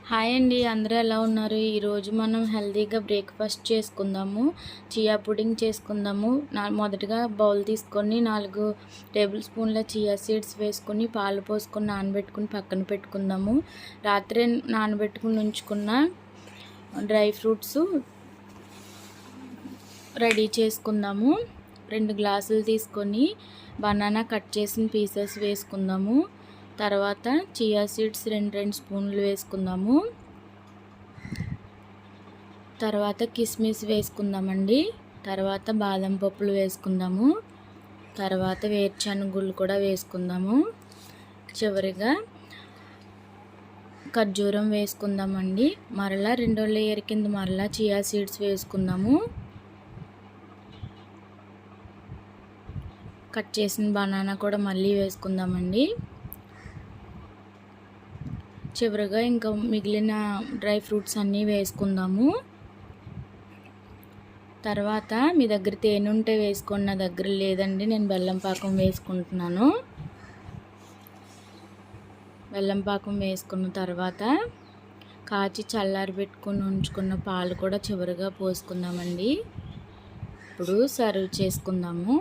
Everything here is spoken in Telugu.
హాయ్ అండి, అందరూ ఎలా ఉన్నారు? ఈరోజు మనం హెల్తీగా బ్రేక్ఫాస్ట్ చేసుకుందాము. చియా పుడింగ్ చేసుకుందాము. మొదటగా బౌల్ తీసుకొని 4 టేబుల్ స్పూన్ల చియా సీడ్స్ వేసుకొని పాలు పోసుకొని నానబెట్టుకుని పక్కన పెట్టుకుందాము. రాత్రి నానబెట్టుకుని ఉంచుకున్న డ్రై ఫ్రూట్స్ రెడీ చేసుకుందాము. 2 గ్లాసులు తీసుకొని బనానా కట్ చేసిన పీసెస్ వేసుకుందాము. తర్వాత చియా సీడ్స్ 2 స్పూన్లు వేసుకుందాము. తర్వాత కిస్మిస్ వేసుకుందామండి. తర్వాత బాదం పప్పులు వేసుకుందాము. తర్వాత వేరుశనగుళ్ళు కూడా వేసుకుందాము. చివరిగా ఖర్జూరం వేసుకుందామండి. మరలా 2వ లేయర్ కింద మరలా చియా సీడ్స్ వేసుకుందాము. కట్ చేసిన బనానా కూడా మళ్ళీ వేసుకుందామండి. చివరిగా ఇంకా మిగిలిన డ్రై ఫ్రూట్స్ అన్నీ వేసుకుందాము. తర్వాత మీ దగ్గర తేనె ఉంటే వేసుకోండి, నా దగ్గర లేదండి, నేను బెల్లం పాకం వేసుకుంటున్నాను. బెల్లం పాకం వేసుకున్న తర్వాత కాచి చల్లారబెట్టుకొని ఉంచుకున్న పాలు కూడా చివరిగా పోసుకుందామండి. ఇప్పుడు సర్వ్ చేసుకుందాము.